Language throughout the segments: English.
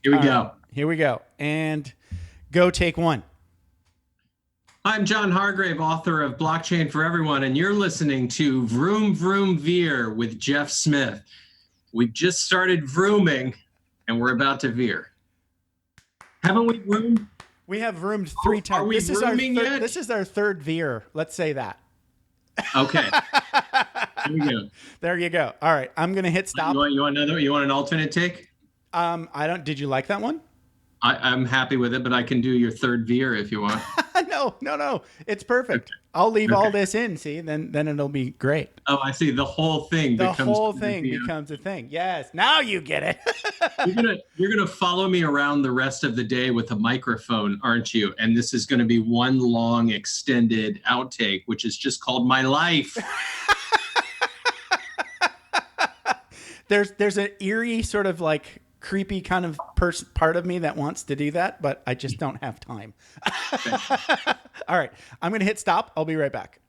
Here we go. Here we go. And go take one. I'm John Hargrave, author of Blockchain for Everyone, and you're listening to Vroom Vroom Veer with Jeff Smith. We've just started vrooming, and we're about to veer. Haven't we vroomed? We have vroomed 3 times. Are we vrooming yet? This is our third veer. Let's say that. Okay. Here we go. There you go. All right. I'm going to hit stop. You want another? You want an alternate take? Did you like that one? I'm happy with it, but I can do your third veer if you want. No. It's perfect. Okay. I'll leave all this in. See, then it'll be great. Oh, I see. The whole thing becomes a thing. Yes. Now you get it. You're gonna follow me around the rest of the day with a microphone, aren't you? And this is going to be one long extended outtake, which is just called My Life. There's an eerie sort of like creepy kind of part of me that wants to do that, but I just don't have time. All right, I'm going to hit stop. I'll be right back.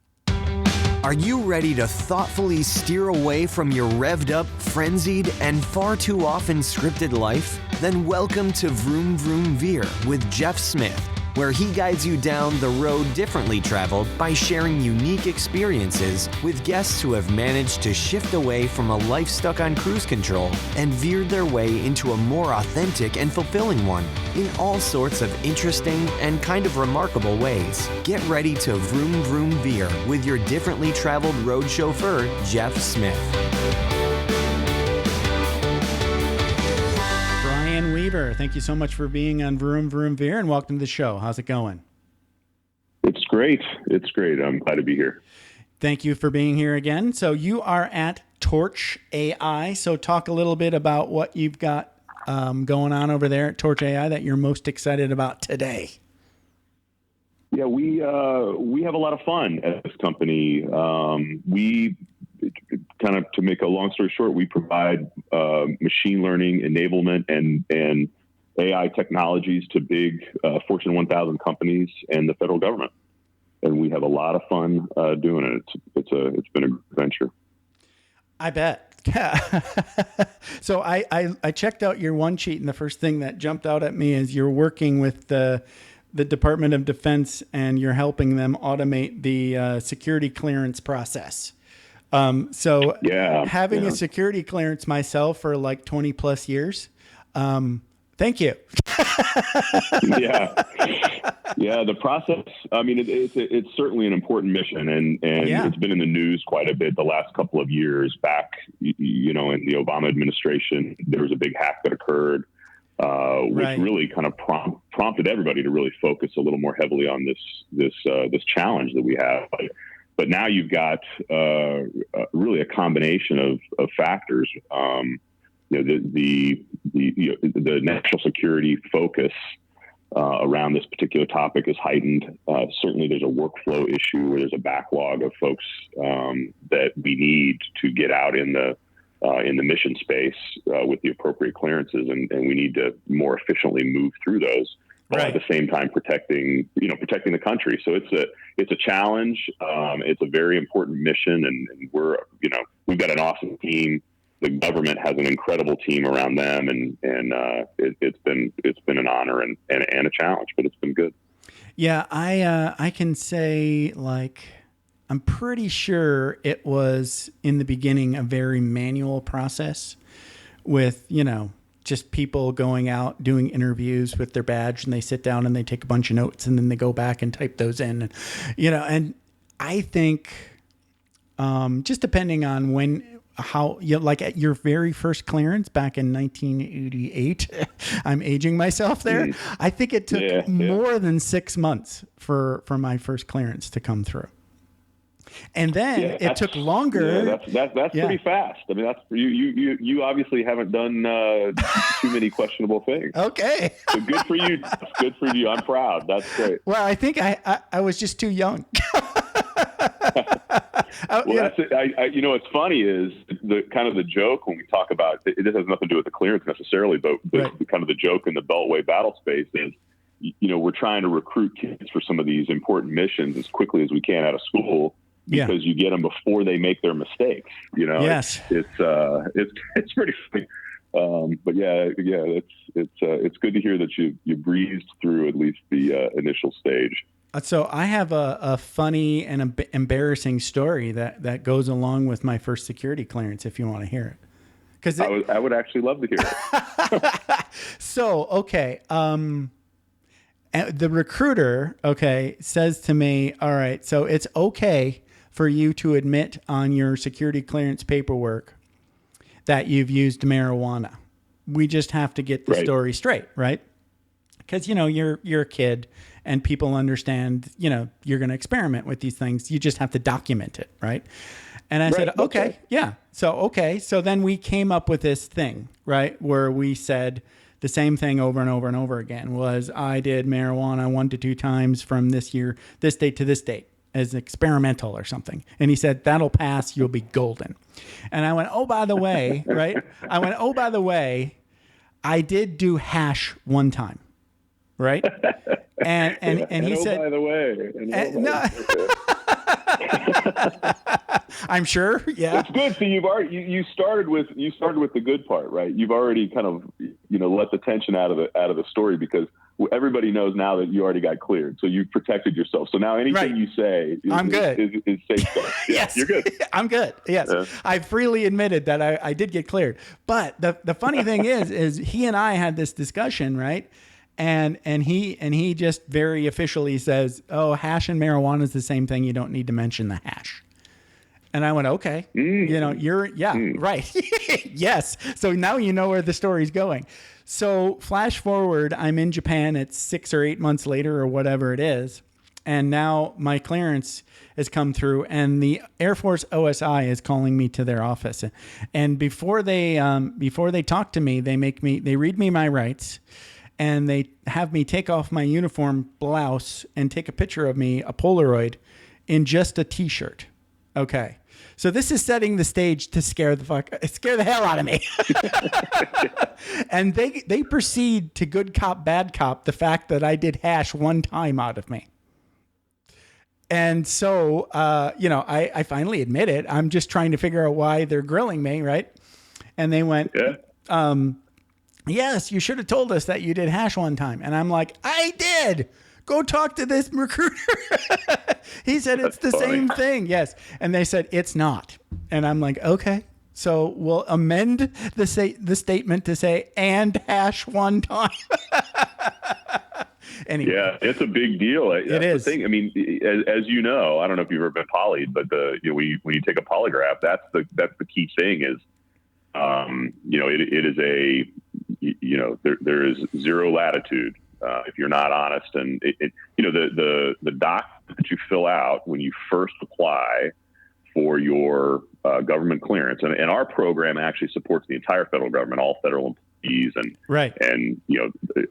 Are you ready to thoughtfully steer away from your revved up, frenzied, and far too often scripted life? Then welcome to Vroom Vroom Veer with Jeff Smith, where he guides you down the road differently traveled by sharing unique experiences with guests who have managed to shift away from a life stuck on cruise control and veered their way into a more authentic and fulfilling one in all sorts of interesting and kind of remarkable ways. Get ready to vroom vroom veer with your differently traveled road chauffeur, Jeff Smith. Weaver, thank you so much for being on Vroom Vroom Veer, and welcome to the show. How's it going? It's great. I'm glad to be here. Thank you for being here again. So you are at Torch.AI. So talk a little bit about what you've got going on over there at Torch.AI that you're most excited about today. Yeah, we have a lot of fun at this company. We kind of, to make a long story short, we provide machine learning enablement and AI technologies to big Fortune 1000 companies and the federal government. And we have a lot of fun doing it. It's been a venture. I bet. So I checked out your one sheet, and the first thing that jumped out at me is you're working with the Department of Defense, and you're helping them automate the security clearance process. Having a security clearance myself for like 20 plus years. Thank you. Yeah. The process, I mean, it's certainly an important mission, and it's been in the news quite a bit the last couple of years. Back, in the Obama administration, there was a big hack that occurred, which really kind of prompted everybody to really focus a little more heavily on this challenge that we have. But now you've got really a combination of factors. The national security focus around this particular topic is heightened. Certainly, there's a workflow issue where there's a backlog of folks that we need to get out in the mission space with the appropriate clearances, and we need to more efficiently move through those. While at the same time protecting the country. So it's a challenge. It's a very important mission, and we've got an awesome team. The government has an incredible team around them, and it's been an honor and a challenge, but it's been good. Yeah, I can say, like, I'm pretty sure it was in the beginning a very manual process with just people going out doing interviews with their badge, and they sit down and they take a bunch of notes, and then they go back and type those in, and I think just depending on like at your very first clearance back in 1988, I'm aging myself there. I think it took more than 6 months for my first clearance to come through. And then it took longer. That's pretty fast. I mean, that's you obviously haven't done too many questionable things. Okay. So good for you. That's good for you. I'm proud. That's great. Well, I think I was just too young. What's funny is the joke when we talk about it. This has nothing to do with the clearance necessarily, but kind of the joke in the Beltway battle space is, we're trying to recruit kids for some of these important missions as quickly as we can out of school. Because you get them before they make their mistakes. Yes. It's pretty funny. But it's good to hear that you breezed through at least the initial stage. So I have a funny and embarrassing story that goes along with my first security clearance, if you want to hear it. Because I would actually love to hear it. So, okay. The recruiter, says to me, all right, so it's okay for you to admit on your security clearance paperwork that you've used marijuana. We just have to get the story straight, right? Because, you're a kid and people understand, you're going to experiment with these things. You just have to document it, right? And I said, okay, right. Yeah. So then we came up with this thing, right? Where we said the same thing over and over and over again was I did marijuana 1 to 2 times from this year, this date to this date as experimental or something. And he said, that'll pass. You'll be golden. And I went, oh, by the way, right? I did do hash 1 time. Right. And he said, by the way, no. I'm sure. Yeah. It's good. So you've already, you started with the good part, right? You've already kind of, let the tension out of the story because everybody knows now that you already got cleared. So you've protected yourself. So now anything you say is safe stuff. Yeah, yes. You're good. I'm good. Yes. Yeah. I freely admitted that I did get cleared. But the funny thing is he and I had this discussion, right? And he just very officially says, oh, hash and marijuana is the same thing. You don't need to mention the hash. And I went, okay, right. Yes. So now you know where the story's going. So flash forward, I'm in Japan. It's 6 or 8 months later or whatever it is. And now my clearance has come through and the Air Force OSI is calling me to their office. And before they talk to me, they read me my rights. And they have me take off my uniform blouse and take a picture of me, a Polaroid, in just a T-shirt. Okay. So this is setting the stage to scare the hell out of me. And they proceed to good cop, bad cop, the fact that I did hash 1 time out of me. And so, I finally admit it. I'm just trying to figure out why they're grilling me, right? And they went, yes, you should have told us that you did hash 1 time. And I'm like, I did. Go talk to this recruiter. He said it's the same thing. Yes. And they said it's not. And I'm like, okay. So we'll amend the statement to say and hash 1 time. Anyway. Yeah, it's a big deal. It is. The thing. I mean, as you know, I don't know if you've ever been polyed, but when you take a polygraph, that's the key thing is, it is there is zero latitude if you're not honest, and the document that you fill out when you first apply for your government clearance, and our program actually supports the entire federal government, all federal employees, and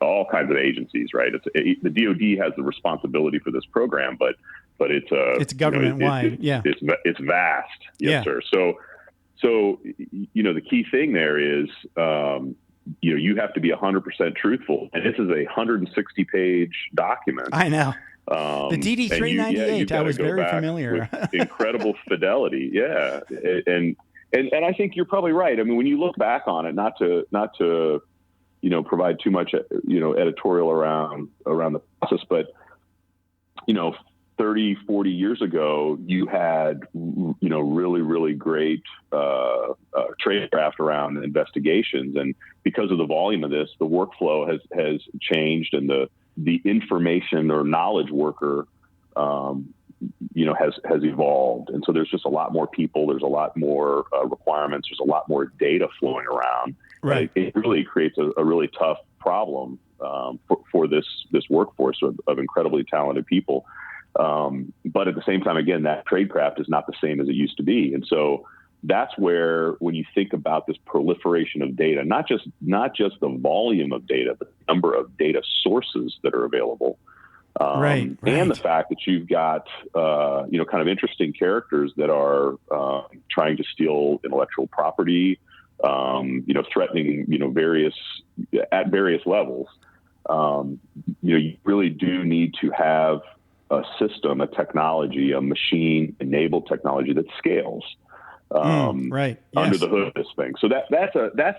all kinds of agencies. Right, the DoD has the responsibility for this program, but it's government wide. It's vast. Yes, sir. So, the key thing there is, you have to be 100% truthful. And this is a 160-page document. I know. The DD 398, I was very familiar. With incredible fidelity. Yeah. And I think you're probably right. I mean, when you look back on it, not to provide too much, editorial around the process, but, 30, 40 years ago, you had, really, really great tradecraft around investigations. And because of the volume of this, the workflow has changed, and the information or knowledge worker, has evolved. And so there's just a lot more people. There's a lot more requirements. There's a lot more data flowing around. Right. It really creates a really tough problem for this workforce of incredibly talented people. But at the same time, again, that tradecraft is not the same as it used to be. And so that's where, when you think about this proliferation of data, not just the volume of data, but the number of data sources that are available, right. And the fact that you've got, kind of interesting characters that are trying to steal intellectual property, threatening, at various levels. You really do need to have a system, a technology, a machine-enabled technology that scales. Right. under Yes. the hood of this thing. So that's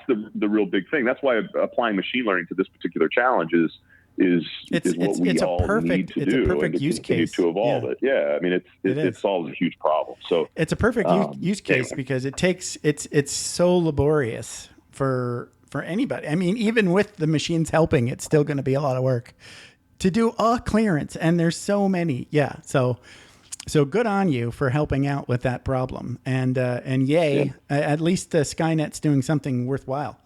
the real big thing. That's why applying machine learning to this particular challenge is what we all need to do, a perfect and to use continue case to evolve it. Yeah, I mean, it solves a huge problem. So it's a perfect use case because it's so laborious for anybody. I mean, even with the machines helping, it's still going to be a lot of work to do a clearance, and there's so many. Yeah, so good on you for helping out with that problem, and yay, at least Skynet's doing something worthwhile.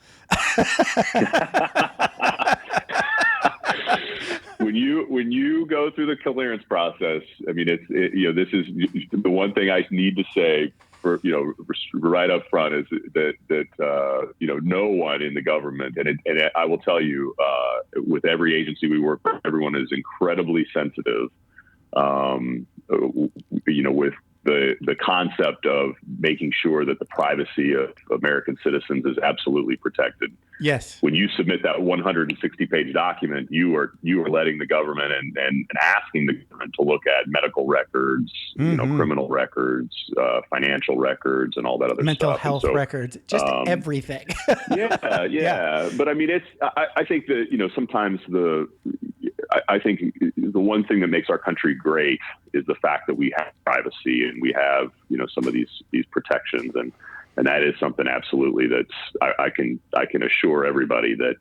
When you go through the clearance process, I mean, this is the one thing I need to say for right up front is that no one in the government, and I will tell you, with every agency we work with, everyone is incredibly sensitive, with the concept of making sure that the privacy of American citizens is absolutely protected. Yes. When you submit that 160-page document, you are letting the government and asking the government to look at medical records, criminal records, financial records, and all that other mental stuff. health records, just everything. yeah. But I mean, I think that sometimes I think the one thing that makes our country great is the fact that we have privacy and we have some of these protections, and that is something absolutely I can assure everybody that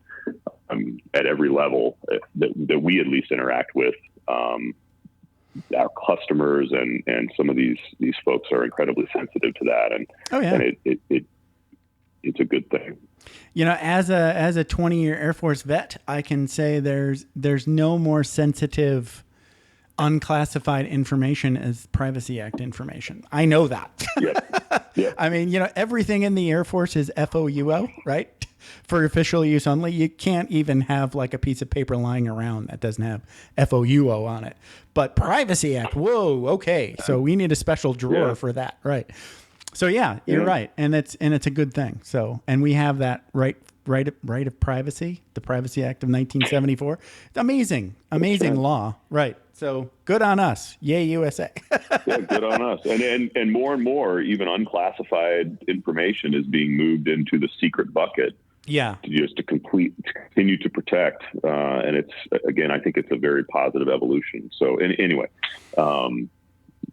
at every level that we at least interact with our customers and some of these folks are incredibly sensitive to that, and it's a good thing. As a 20-year Air Force vet, I can say there's no more sensitive, unclassified information as Privacy Act information. I know that. Yep. I mean, everything in the Air Force is FOUO, right? For official use only. You can't even have like a piece of paper lying around that doesn't have FOUO on it. But Privacy Act, whoa, okay. So we need a special drawer for that, right? So you're right, and it's a good thing. So, and we have that right of privacy, the Privacy Act of 1974. Amazing law, right? So good on us, yay USA. Yeah, good on us. And more, even unclassified information is being moved into the secret bucket. Yeah, to continue to protect, and it's again, I think it's a very positive evolution. So anyway.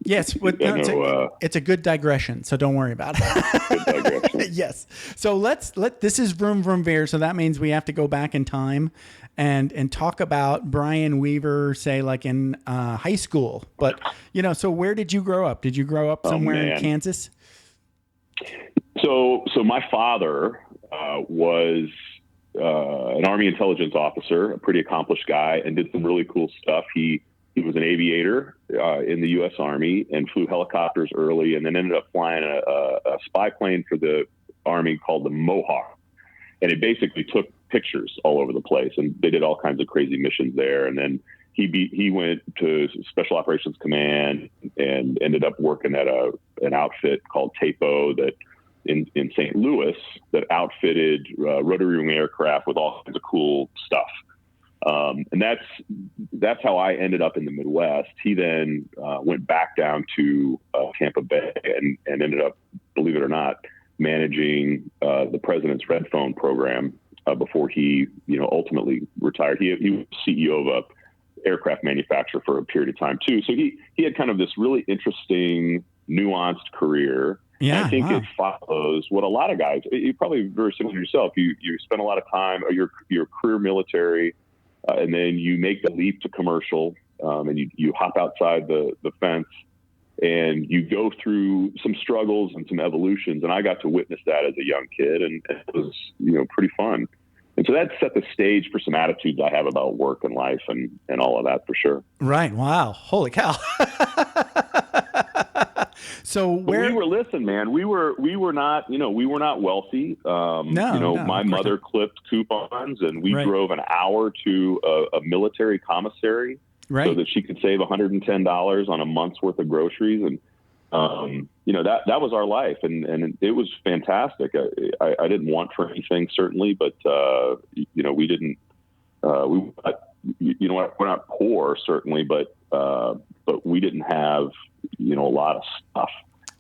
Yes, it's a good digression, so don't worry about it. Good digression. Yes. So this is Vroom Vroom Veer, so that means we have to go back in time and talk about Brian Weaver, say like in high school. But so where did you grow up? Did you grow up somewhere in Kansas? So my father was an Army intelligence officer, a pretty accomplished guy, and did some really cool stuff. He was an aviator in the U.S. Army and flew helicopters early, and then ended up flying a spy plane for the Army called the Mohawk. And it basically took pictures all over the place, and they did all kinds of crazy missions there. And then he went to Special Operations Command and ended up working at an outfit called TAPO that in St. Louis that outfitted rotary wing aircraft with all kinds of cool stuff. And that's how I ended up in the Midwest. He then went back down to Tampa Bay and ended up, believe it or not, managing the president's Red Phone program before he ultimately retired. He was CEO of a aircraft manufacturer for a period of time too. So he had kind of this really interesting, nuanced career. Yeah, and I think it follows what a lot of guys. You're probably very similar to yourself. You spend a lot of time, or your career military. And then you make the leap to commercial, and you hop outside the fence, and you go through some struggles and some evolutions. And I got to witness that as a young kid, and it was pretty fun. And so that set the stage for some attitudes I have about work and life and all of that for sure. Right. Wow. Holy cow. So we were not wealthy. My mother clipped coupons, and we drove an hour to a military commissary so that she could save $110 on a month's worth of groceries. And, that was our life, and it was fantastic. I didn't want for anything, certainly, but, we didn't, we're not poor, certainly, but we didn't have, a lot of stuff.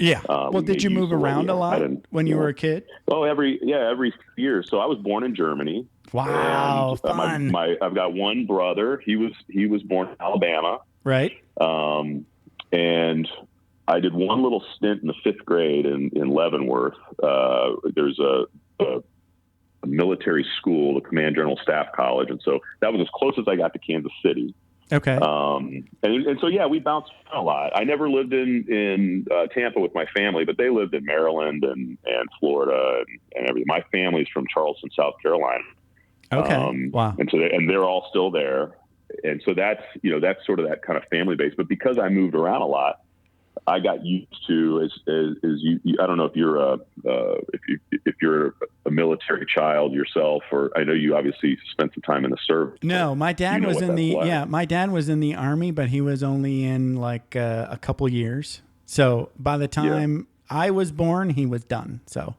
Yeah. We Well, did made you use move of what around we a lot had. And, when you were a kid? Oh, every year. So I was born in Germany. Wow, And fun. I've got one brother. He was born in Alabama. Right. And I did one little stint in the 5th grade in Leavenworth. There's a military school, the Command General Staff College. And so that was as close as I got to Kansas City. Okay. And so, yeah, we bounced around a lot. I never lived in Tampa with my family, but they lived in Maryland and Florida and everything. My family's from Charleston, South Carolina. Okay. Wow. And so, they're all still there. And so that's sort of that kind of family base. But because I moved around a lot, I got used to as you I don't know if you're if you're a military child yourself, or I know you obviously spent some time in the service. No, my dad was in my dad was in the Army, but he was only in like a couple years. So by the time I was born, he was done. So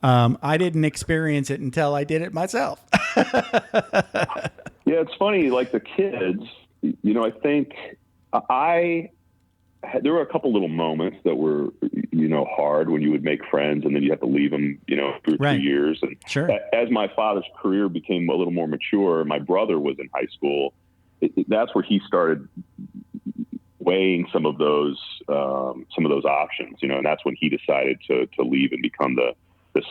I didn't experience it until I did it myself. Yeah, it's funny, like the kids, I think there were a couple little moments that were, hard when you would make friends and then you have to leave them, for 2 years. And sure. As my father's career became a little more mature, my brother was in high school. That's where he started weighing some of those options, and that's when he decided to leave and become the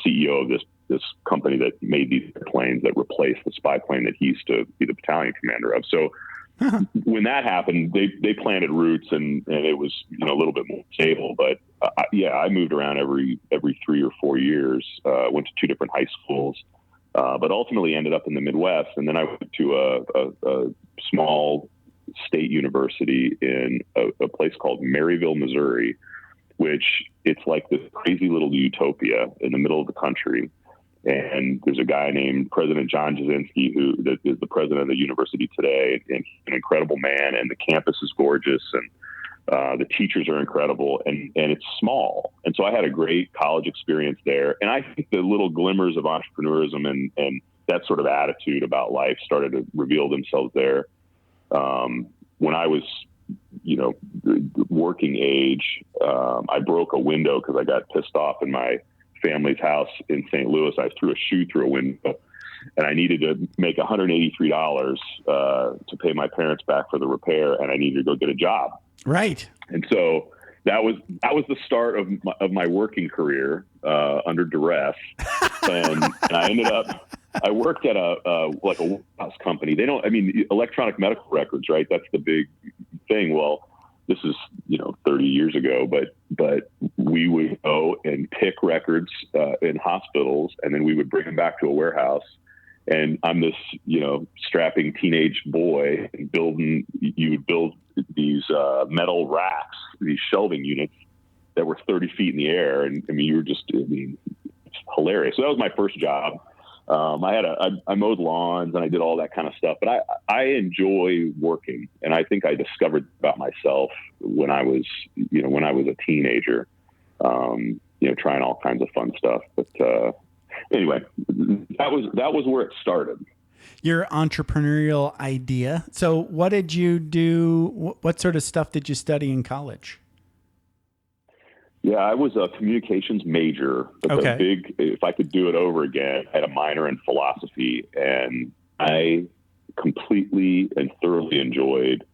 CEO of this company that made these planes that replaced the spy plane that he used to be the battalion commander of. So when that happened, they planted roots and it was, a little bit more stable. But I moved around every 3 or 4 years, went to 2 different high schools, but ultimately ended up in the Midwest. And then I went to a small state university in a place called Maryville, Missouri, which it's like this crazy little utopia in the middle of the country. And there's a guy named President John Jasinski, who is the president of the university today, and he's an incredible man. And the campus is gorgeous, and the teachers are incredible, and it's small. And so I had a great college experience there. And I think the little glimmers of entrepreneurism and that sort of attitude about life started to reveal themselves there. When I was, working age, I broke a window because I got pissed off in my family's house in St. Louis. I threw a shoe through a window, and I needed to make $183 to pay my parents back for the repair, and I needed to go get a job. Right. And so that was the start of my working career under duress, and I ended up. I worked at a warehouse company. Electronic medical records, right? That's the big thing. Well, this is 30 years ago, but we would go and pick records in hospitals, and then we would bring them back to a warehouse. And I'm this strapping teenage boy, and you would build these metal racks, these shelving units that were 30 feet in the air, and you were just it's hilarious. So that was my first job. I mowed lawns and I did all that kind of stuff, but I enjoy working. And I think I discovered about myself when I was a teenager, trying all kinds of fun stuff. But, anyway, that was where it started. Your entrepreneurial idea. So what did you do? What sort of stuff did you study in college? Yeah, I was a communications major, but if I could do it over again, I had a minor in philosophy, and I completely and thoroughly enjoyed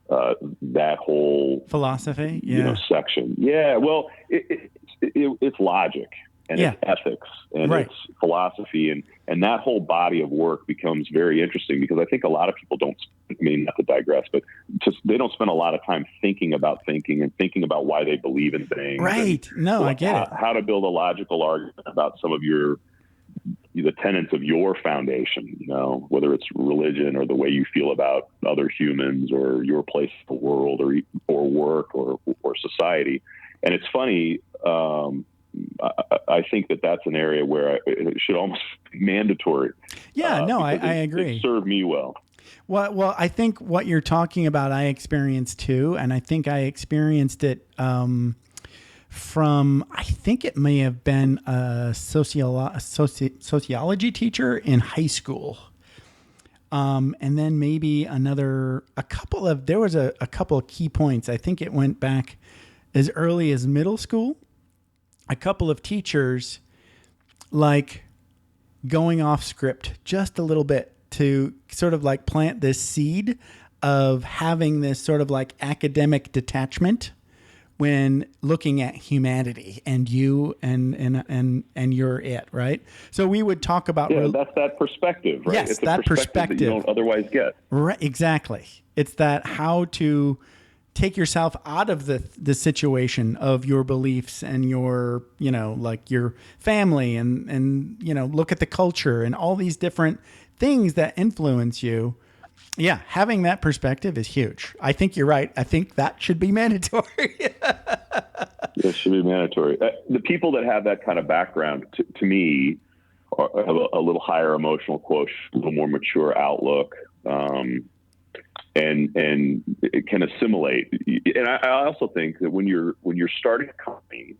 that whole philosophy, section. Yeah, well, it's logic and it's ethics and it's philosophy, and that whole body of work becomes very interesting because I think a lot of people not to digress, but they don't spend a lot of time thinking about why they believe in things. Right. No, I get it. How to build a logical argument about some of the tenets of your foundation, whether it's religion or the way you feel about other humans or your place in the world or work or society. And it's funny, I think that's an area where it should almost be mandatory. Yeah, I agree. It served me well. Well, I think what you're talking about, I experienced too, and I think I experienced it from. I think it may have been a sociology teacher in high school, and then maybe there was a couple of key points. I think it went back as early as middle school, a couple of teachers like going off script just a little bit to sort of like plant this seed of having this sort of like academic detachment when looking at humanity and you and you're it, right? So we would talk about that's that perspective, right? Yes, it's that perspective that you don't otherwise get. Right, exactly. It's that how to take yourself out of the situation of your beliefs and your, you know, like your family and you know, look at the culture and all these different things that influence you. Yeah, having that perspective is huge. I think you're right. I think that should be mandatory. It should be mandatory. The people that have that kind of background, to me, have a little higher emotional quotient, a little more mature outlook, and it can assimilate. And I also think that when you're starting a company,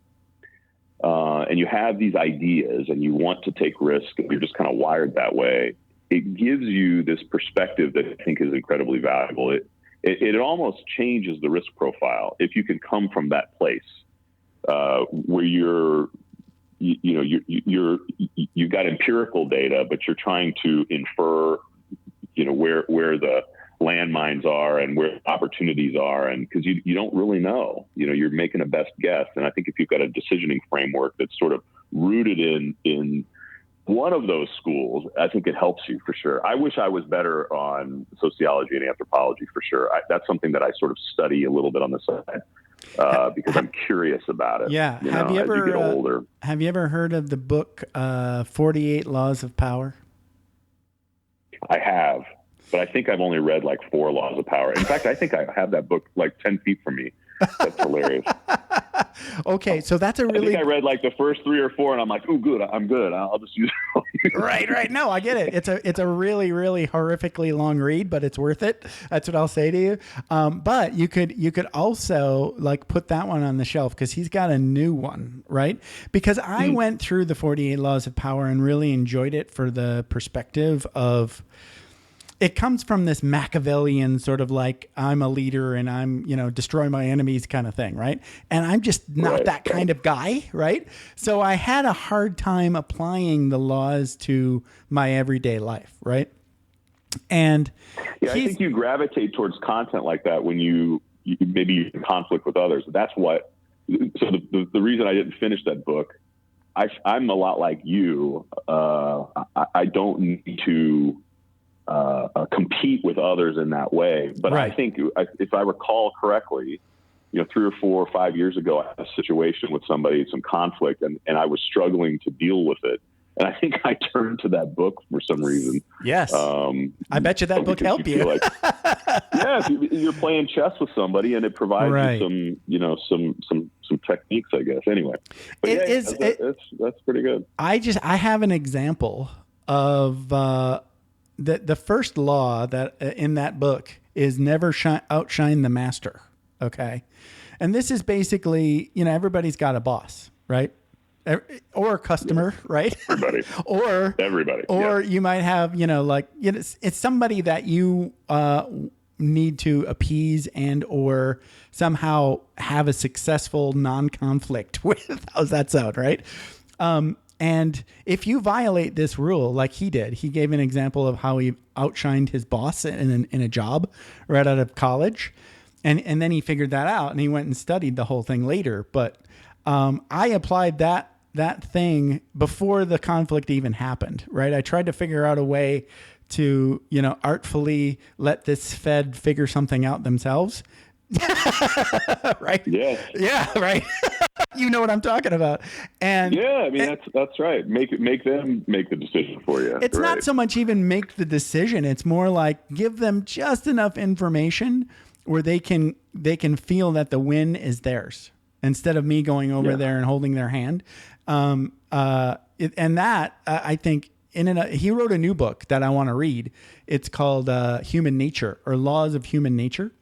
and you have these ideas and you want to take risks, and you're just kind of wired that way, it gives you this perspective that I think is incredibly valuable. It almost changes the risk profile if you can come from that place where you've got empirical data, but you're trying to infer, you know, where the landmines are and where opportunities are, and because you don't really know, you know, you're making a best guess. And I think if you've got a decisioning framework that's sort of rooted in one of those schools, I think it helps you for sure. I wish I was better on sociology and anthropology for sure. That's something that I sort of study a little bit on the side because I'm curious about it. Yeah. As you get older. Have you ever heard of the book 48 Laws of Power? I have, but I think I've only read like 4 Laws of Power. In fact, I think I have that book like 10 feet from me. That's hilarious. Okay, so that's a really... I think I read like the first 3 or 4, and I'm like, "Ooh, good, I'm good. I'll just use it." Right. No, I get it. It's a really, really horrifically long read, but it's worth it. That's what I'll say to you. But you could also like put that one on the shelf because he's got a new one, right? Because I went through the 48 Laws of Power and really enjoyed it for the perspective of... It comes from this Machiavellian sort of like, I'm a leader and I'm, you know, destroy my enemies kind of thing, right? And I'm just not that kind of guy, right? So I had a hard time applying the laws to my everyday life, right? And I think you gravitate towards content like that when you maybe you're in conflict with others. That's what. So the reason I didn't finish that book, I'm a lot like you. I don't need to compete with others in that way. But I think if I recall correctly, you know, 3 or 4 or 5 years ago, I had a situation with somebody, some conflict, and I was struggling to deal with it. And I think I turned to that book for some reason. Yes. I bet you that book helped you. Like, you're playing chess with somebody and it provides you some techniques, I guess. Anyway, but that's pretty good. I have an example of, the first law that in that book is never outshine the master. Okay. And this is basically, you know, everybody's got a boss, right? Or a customer, right? Everybody. or everybody. Or you might have, you know, like, you know, it's somebody that you need to appease and or somehow have a successful non-conflict with. How's that sound, right? And if you violate this rule, like he did, he gave an example of how he outshined his boss in a job right out of college. And then he figured that out and he went and studied the whole thing later. But I applied that thing before the conflict even happened, right? I tried to figure out a way to, you know, artfully let this Fed figure something out themselves. Right? Yeah. Yeah, right. You know what I'm talking about. And yeah, I mean that's right. Make them make the decision for you. It's not so much even make the decision. It's more like give them just enough information where they can feel that the win is theirs instead of me going over there and holding their hand. I think he wrote a new book that I want to read. It's called Human Nature or Laws of Human Nature.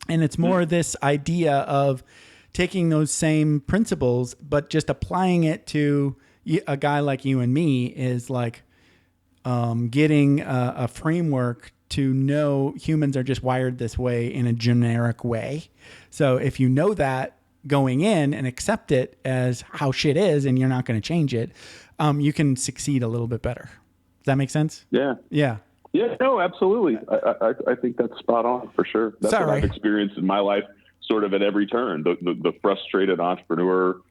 And it's more this idea of taking those same principles, but just applying it to a guy like you and me is like getting a framework to know humans are just wired this way in a generic way. So if you know that, going in and accept it as how shit is and you're not going to change it, you can succeed a little bit better. Does that make sense? Yeah. Yeah. Yeah, no, absolutely. I think that's spot on for sure. That's what I've experienced in my life, sort of at every turn. The frustrated entrepreneur.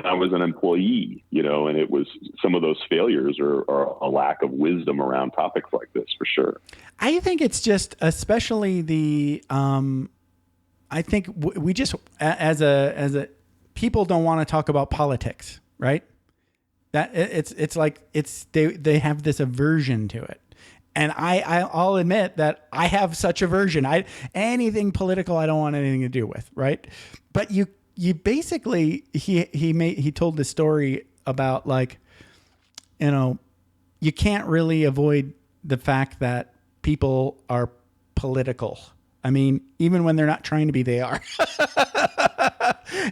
I was an employee, and it was some of those failures are a lack of wisdom around topics like this, for sure. I think it's just, especially the. I think we just, as a people don't want to talk about politics, right? That it's like they have this aversion to it. And I'll admit that I have such aversion. Anything political, I don't want anything to do with, right? But you basically, he told this story about, like, you can't really avoid the fact that people are political. I mean, even when they're not trying to be, they are.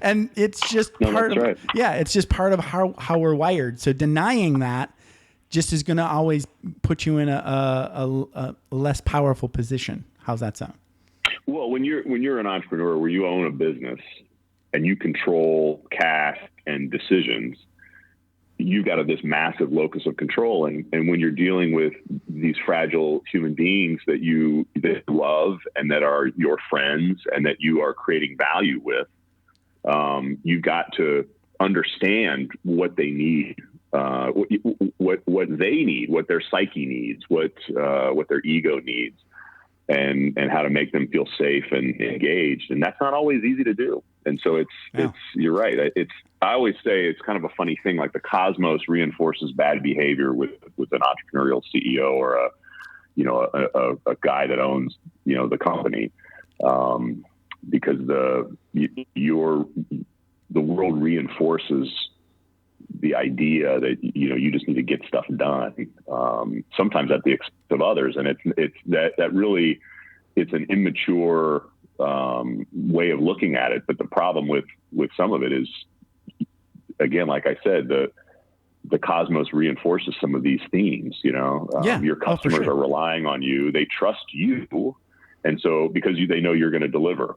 And it's just it's just part of how we're wired. So denying that just is going to always put you in a less powerful position. How's that sound? Well, when you're an entrepreneur where you own a business and you control cash and decisions, you've got this massive locus of control. And when you're dealing with these fragile human beings that you love and that are your friends and that you are creating value with, you've got to understand what they need. What they need, what their psyche needs, what their ego needs, and how to make them feel safe and engaged. And that's not always easy to do. And so it's you're right. I always say it's kind of a funny thing. Like the cosmos reinforces bad behavior with an entrepreneurial CEO or a guy that owns the company, because the world reinforces the idea that you just need to get stuff done, sometimes at the expense of others, and it's really an immature way of looking at it. But the problem with some of it is, again, like I said, the cosmos reinforces some of these themes. Your customers are relying on you; they trust you, and so because they know you're going to deliver,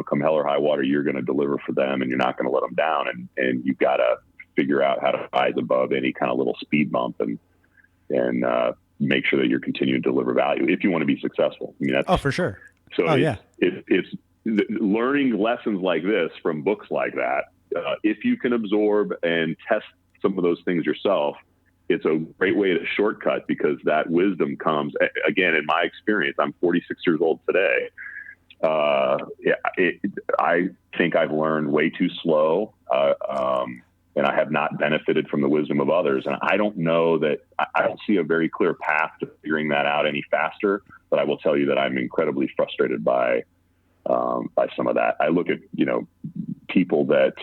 come hell or high water, you're going to deliver for them, and you're not going to let them down, and you've got to figure out how to rise above any kind of little speed bump and make sure that you're continuing to deliver value if you want to be successful. I mean, that's for sure. So it's learning lessons like this from books like that. If you can absorb and test some of those things yourself, it's a great way to shortcut, because that wisdom comes, again, in my experience. I'm 46 years old today. I think I've learned way too slow. And I have not benefited from the wisdom of others. And I don't know that I don't see a very clear path to figuring that out any faster. But I will tell you that I'm incredibly frustrated by some of that. I look at people that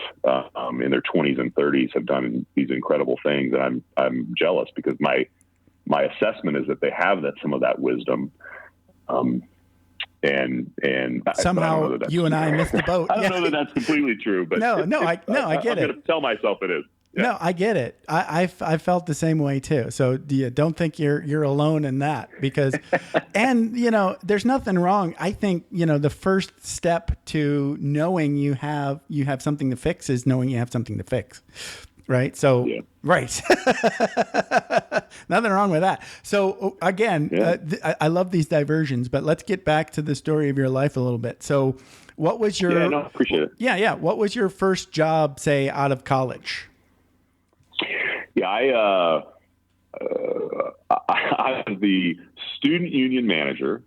in their 20s and 30s have done these incredible things, and I'm jealous, because my assessment is that they have some of that wisdom. And somehow you and I missed the boat. I don't know that that's completely true, but I get it. I'm going to tell myself it is. Yeah. No, I get it. I felt the same way too. So don't think you're alone in that, because, and there's nothing wrong. I think the first step to knowing you have something to fix is knowing you have something to fix. Right. So, right. Nothing wrong with that. So again, I love these diversions, but let's get back to the story of your life a little bit. So what was your, appreciate it. Yeah. What was your first job, say, out of college? Yeah. I was the student union manager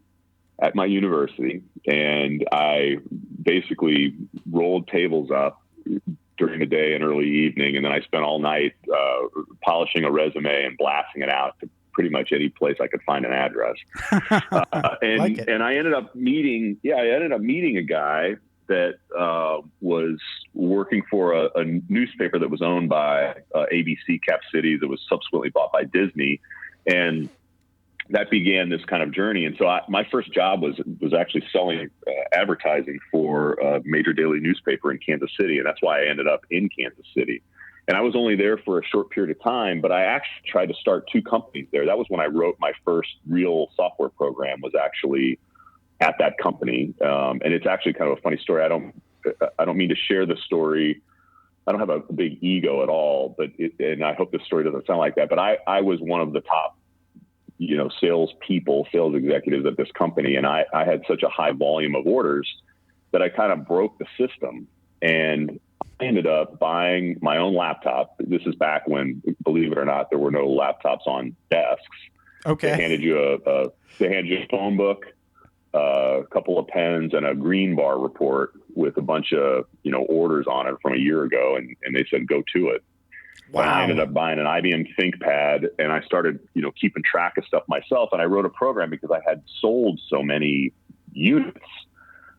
at my university, and I basically rolled tables up during the day and early evening. And then I spent all night polishing a resume and blasting it out to pretty much any place I could find an address. And I ended up meeting a guy that was working for a newspaper that was owned by ABC Cap Cities, that was subsequently bought by Disney. And that began this kind of journey. And so my first job was actually selling advertising for a major daily newspaper in Kansas City. And that's why I ended up in Kansas City. And I was only there for a short period of time, but I actually tried to start two companies there. That was when I wrote my first real software program, was actually at that company. And it's actually kind of a funny story. I don't mean to share the story. I don't have a big ego at all, and I hope this story doesn't sound like that, but I was one of the top, sales executives at this company. And I had such a high volume of orders that I kind of broke the system, and I ended up buying my own laptop. This is back when, believe it or not, there were no laptops on desks. Okay. They handed you a phone book, a couple of pens, and a green bar report with a bunch of, orders on it from a year ago. And they said, go to it. Wow. And I ended up buying an IBM ThinkPad, and I started, keeping track of stuff myself. And I wrote a program because I had sold so many units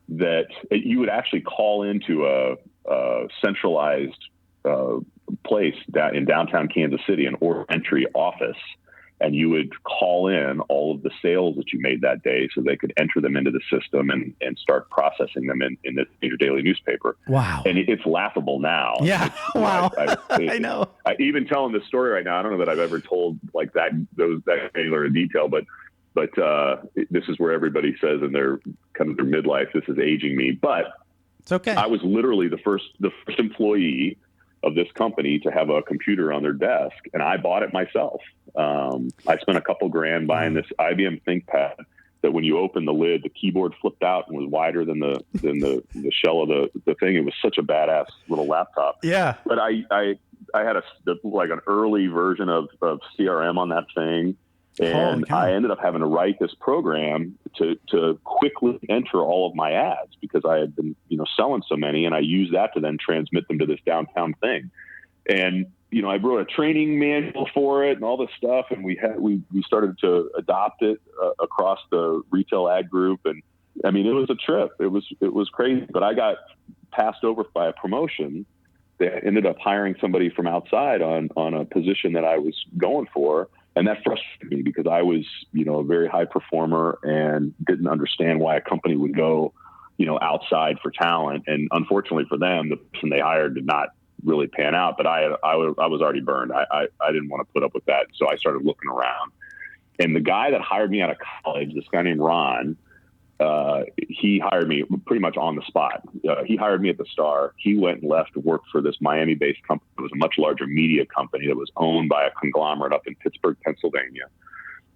that you would actually call into a centralized place in downtown Kansas City, an order entry office, and you would call in all of the sales that you made that day so they could enter them into the system and start processing them in your daily newspaper. Wow. And it's laughable now. Yeah. Wow. I know. Even telling this story right now, I don't know that I've ever told like that granular in detail, but this is where everybody says in their kind of their midlife, this is aging me. But it's okay. I was literally the first employee of this company to have a computer on their desk, and I bought it myself. I spent a couple grand buying this IBM ThinkPad that when you open the lid, the keyboard flipped out and was wider than the shell of the thing. It was such a badass little laptop. Yeah. But I had an early version of CRM on that thing. And I ended up having to write this program to quickly enter all of my ads because I had been, selling so many, and I used that to then transmit them to this downtown thing. And, I wrote a training manual for it and all this stuff. And we started to adopt it across the retail ad group. And I mean, it was a trip. It was crazy, but I got passed over by a promotion that ended up hiring somebody from outside on a position that I was going for. And that frustrated me because I was, a very high performer and didn't understand why a company would go, outside for talent. And unfortunately for them, the person they hired did not really pan out. But I was already burned. I didn't want to put up with that. So I started looking around. And the guy that hired me out of college, this guy named Ron, he hired me pretty much on the spot. He hired me at the Star. He went and left to work for this Miami-based company. It was a much larger media company that was owned by a conglomerate up in Pittsburgh, Pennsylvania.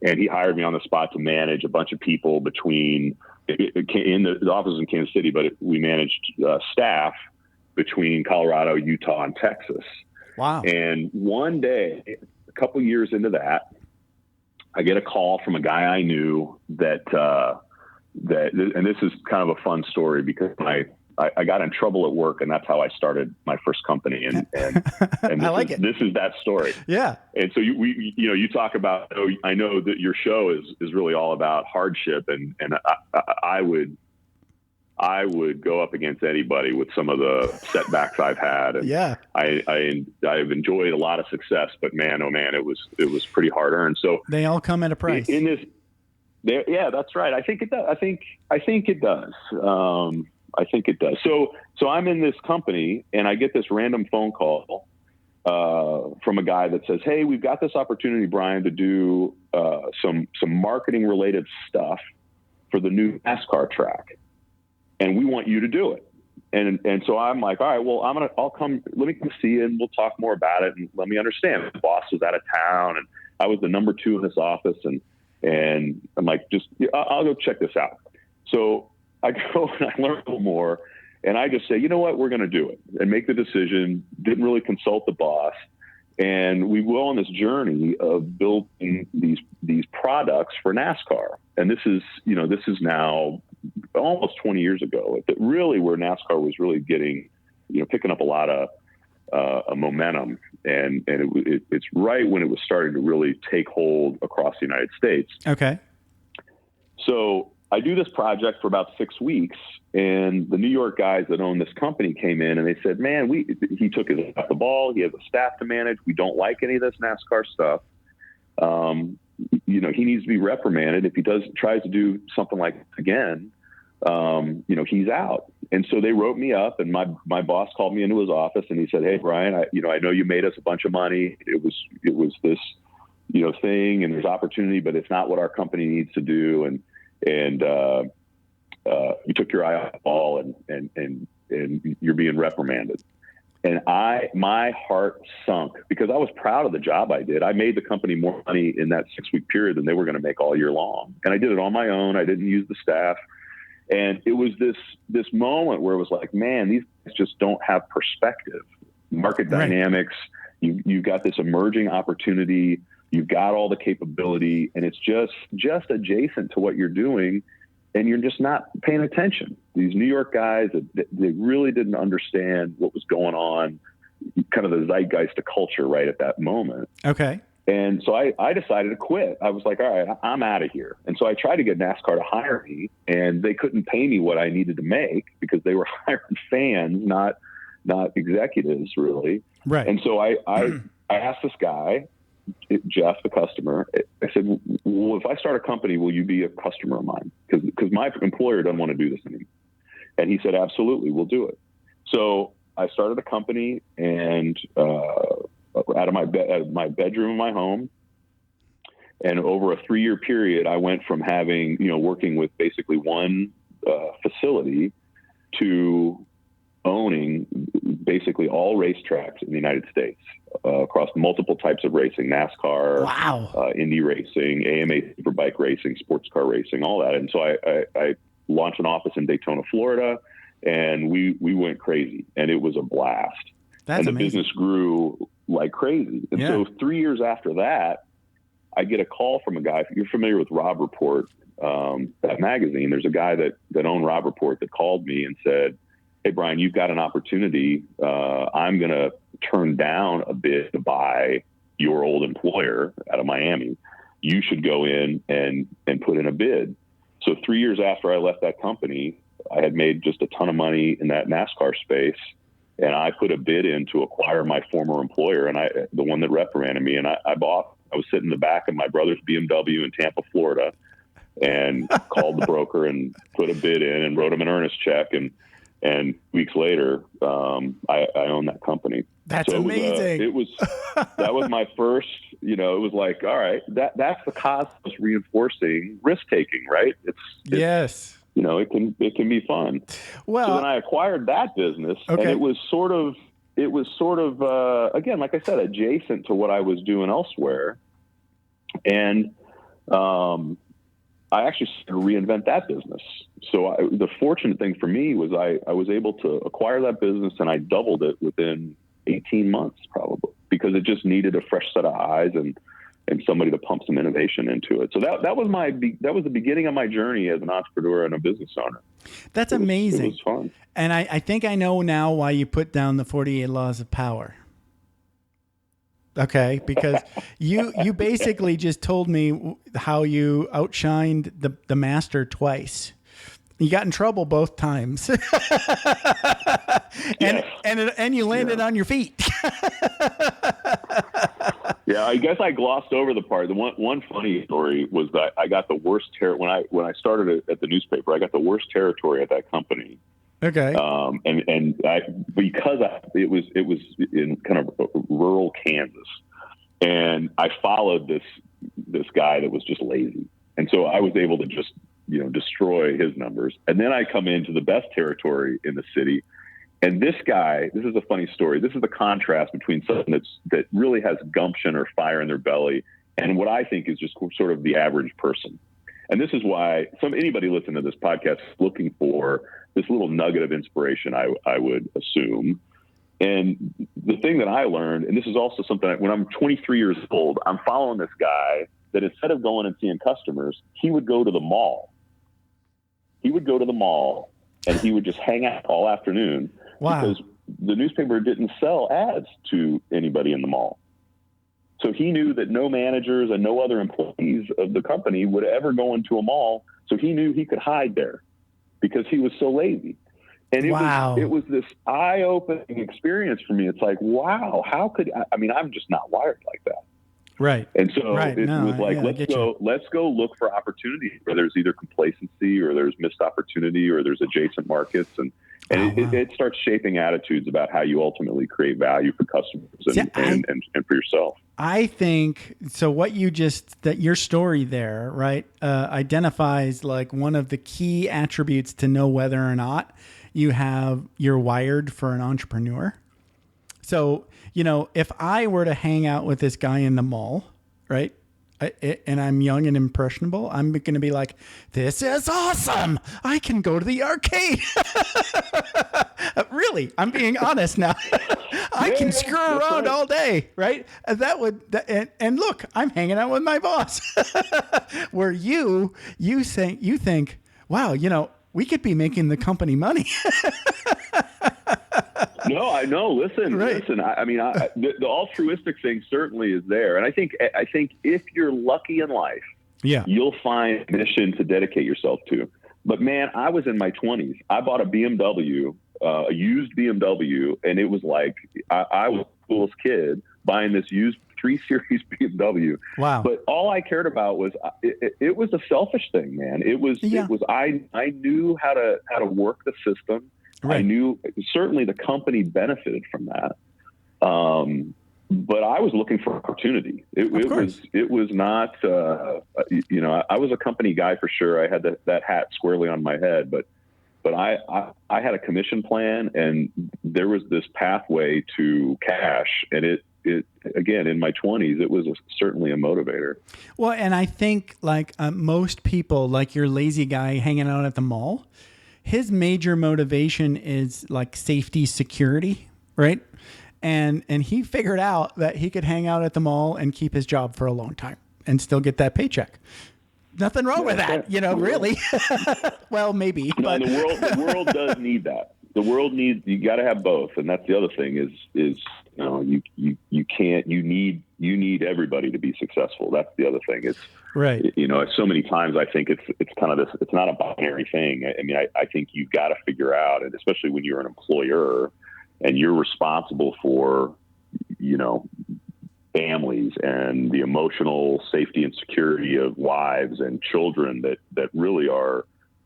And he hired me on the spot to manage a bunch of people in the office in Kansas City, but we managed staff between Colorado, Utah, and Texas. Wow. And one day, a couple years into that, I get a call from a guy I knew that and this is kind of a fun story because I got in trouble at work, and that's how I started my first company. And I like it. This is that story. Yeah. And so you talk about, I know that your show is really all about hardship, and I would go up against anybody with some of the setbacks I've had. And yeah. I've enjoyed a lot of success, but man, oh man, it was pretty hard earned. So they all come at a price. Yeah, that's right. I think it does. I think it does. I think it does. So I'm in this company, and I get this random phone call from a guy that says, "Hey, we've got this opportunity, Brian, to do some marketing related stuff for the new NASCAR track, and we want you to do it." And so I'm like, all right, well, I'll come. Let me come see you, and we'll talk more about it, and let me understand. The boss was out of town, and I was the number 2 in this office, and I'm like, I'll go check this out. So I go and I learn a little more, and I just say, you know what, we're going to do it and make the decision. Didn't really consult the boss. And we go on this journey of building these products for NASCAR. And this is now almost 20 years ago, really where NASCAR was really getting, picking up a lot of momentum. And it's right when it was starting to really take hold across the United States. Okay. So I do this project for about 6 weeks, and the New York guys that own this company came in and they said, man, he took his off the ball. He has a staff to manage. We don't like any of this NASCAR stuff. He needs to be reprimanded. If he tries to do something like this again, he's out. And so they wrote me up, and my boss called me into his office, and he said, hey, Brian, I know you made us a bunch of money. It was this, thing, and there's opportunity, but it's not what our company needs to do. And you took your eye off the ball, and and you're being reprimanded. And my heart sunk because I was proud of the job I did. I made the company more money in that 6-week period than they were going to make all year long. And I did it on my own. I didn't use the staff. And it was this moment where it was like, man, these guys just don't have perspective, market dynamics. You've got this emerging opportunity. You've got all the capability, and it's just adjacent to what you're doing, and you're just not paying attention. These New York guys, they really didn't understand what was going on, kind of the zeitgeist of culture right at that moment. Okay. And so I decided to quit. I was like, all right, I'm out of here. And so I tried to get NASCAR to hire me, and they couldn't pay me what I needed to make because they were hiring fans, not executives, really. Right. And so I asked this guy, Jeff, the customer, I said, well, if I start a company, will you be a customer of mine? Because my employer doesn't want to do this anymore. And he said, absolutely, we'll do it. So I started a company, and out of my bedroom in my home. And over a 3-year period, I went from having, working with basically one facility to owning basically all racetracks in the United States across multiple types of racing, NASCAR, Indy racing, AMA superbike racing, sports car racing, all that. And so I launched an office in Daytona, Florida, and we went crazy, and it was a blast. That's and the amazing. business grew like crazy. And so 3 years after that, I get a call from a guy. If you're familiar with Rob Report, that magazine, there's a guy that owned Rob Report that called me and said, hey, Brian, you've got an opportunity. I'm going to turn down a bid to buy your old employer out of Miami. You should go in and put in a bid. So 3 years after I left that company, I had made just a ton of money in that NASCAR space. And I put a bid in to acquire my former employer, and the one that reprimanded me. And I was sitting in the back of my brother's BMW in Tampa, Florida, and called the broker and put a bid in and wrote him an earnest check. And weeks later, I owned that company. That's amazing. That was my first, it was like, all right, that's the cosmos reinforcing risk taking, right? Yes. It can be fun. Well, so then I acquired that business, and it was sort of again, like I said, adjacent to what I was doing elsewhere. And I actually started to reinvent that business. So the fortunate thing for me was I was able to acquire that business, and I doubled it within 18 months probably, because it just needed a fresh set of eyes and somebody to pump some innovation into it. So that was the beginning of my journey as an entrepreneur and a business owner. That's amazing. It was fun. And I think I know now why you put down the 48 laws of power. Okay, because you basically just told me how you outshined the master twice. You got in trouble both times, and you landed on your feet. Yeah, I guess I glossed over the part. The one funny story was that I got the worst when I started at the newspaper. I got the worst territory at that company. Okay. It was in kind of rural Kansas, and I followed this guy that was just lazy, and so I was able to just destroy his numbers. And then I come into the best territory in the city. And this guy, this is a funny story. This is the contrast between someone that really has gumption or fire in their belly and what I think is just sort of the average person. And this is why anybody listening to this podcast is looking for this little nugget of inspiration, I would assume. And the thing that I learned, and this is also something when I'm 23 years old, I'm following this guy that instead of going and seeing customers, he would go to the mall. And he would just hang out all afternoon. Wow. Because the newspaper didn't sell ads to anybody in the mall. So he knew that no managers and no other employees of the company would ever go into a mall. So he knew he could hide there because he was so lazy. And it was this eye-opening experience for me. It's like, wow, how could I'm just not wired like that. Right. And so it was like, let's go look for opportunities where there's either complacency or there's missed opportunity or there's adjacent markets. And it starts shaping attitudes about how you ultimately create value for customers and for yourself. I think so. What your story there, right, identifies like one of the key attributes to know whether or not you're wired for an entrepreneur. So, if I were to hang out with this guy in the mall, right? And I'm young and impressionable, I'm going to be like, this is awesome. I can go to the arcade. Really, I'm being honest now. I can screw around all day, right? And look, I'm hanging out with my boss. Where you think, wow, we could be making the company money. No, I know. Listen. The altruistic thing certainly is there, and I think if you're lucky in life, you'll find a mission to dedicate yourself to. But man, I was in my 20s. I bought a BMW, a used BMW, and it was like I was the coolest kid buying this used 3 Series BMW. Wow! But all I cared about was it was a selfish thing, man. It was I knew how to work the system. Right. I knew certainly the company benefited from that, but I was looking for opportunity. It was not, I was a company guy for sure. I had that hat squarely on my head, but I had a commission plan, and there was this pathway to cash, and it again in my 20s, it was certainly a motivator. Well, and I think most people, like your lazy guy hanging out at the mall, his major motivation is like safety, security, right? And he figured out that he could hang out at the mall and keep his job for a long time and still get that paycheck. Nothing wrong with that, really. Well, maybe. No, but the world does need that. The world needs, you got to have both. And that's the other thing is you need everybody to be successful. That's the other thing. It's right. So many times I think it's kind of this, it's not a binary thing. I think you've got to figure out, and especially when you're an employer and you're responsible for, families and the emotional safety and security of wives and children that really are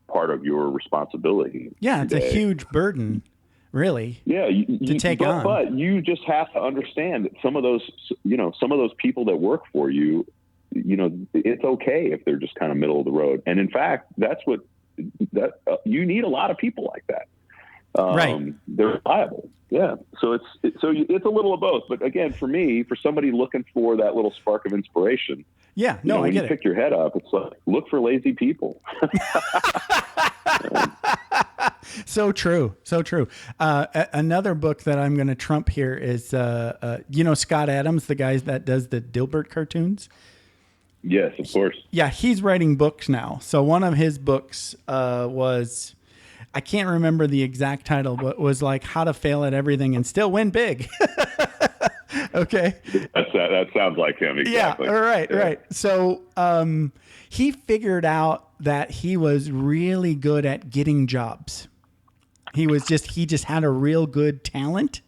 part of your responsibility. Yeah. It's a huge burden, really. Yeah. To take on. But you just have to understand that some of those people that work for you, it's okay if they're just kind of middle of the road. And in fact, you need a lot of people like that. Right. They're reliable. Yeah. So it's a little of both. But again, for me, for somebody looking for that little spark of inspiration, yeah, no, when I get you pick your head up, it's like, look for lazy people. So true. So true. Another book that I'm going to trump here is, Scott Adams, the guy that does the Dilbert cartoons. Yes, of course. Yeah, he's writing books now. So one of his books was, I can't remember the exact title, but was like How to Fail at Everything and Still Win Big. Okay. That sounds like him. Exactly. Yeah. Right. So he figured out that he was really good at getting jobs. He just had a real good talent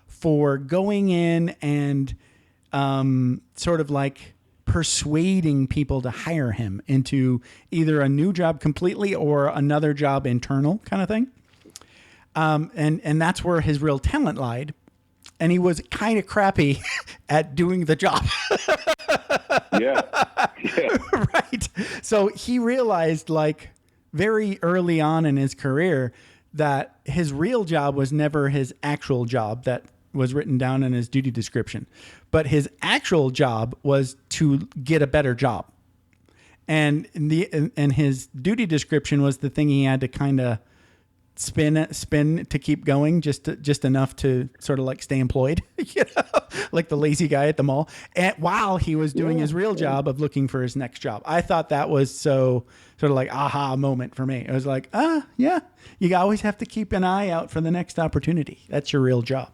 for going in and sort of like persuading people to hire him into either a new job completely or another job internal kind of thing. And that's where his real talent lied. And he was kind of crappy at doing the job. Yeah. Right. So he realized very early on in his career that his real job was never his actual job that was written down in his duty description, but his actual job was to get a better job. And his duty description was the thing he had to kind of spin to keep going, just enough to sort of like stay employed, like the lazy guy at the mall, and while he was doing his real job of looking for his next job. I thought that was so sort of like aha moment for me. It was like, yeah, you always have to keep an eye out for the next opportunity. That's your real job.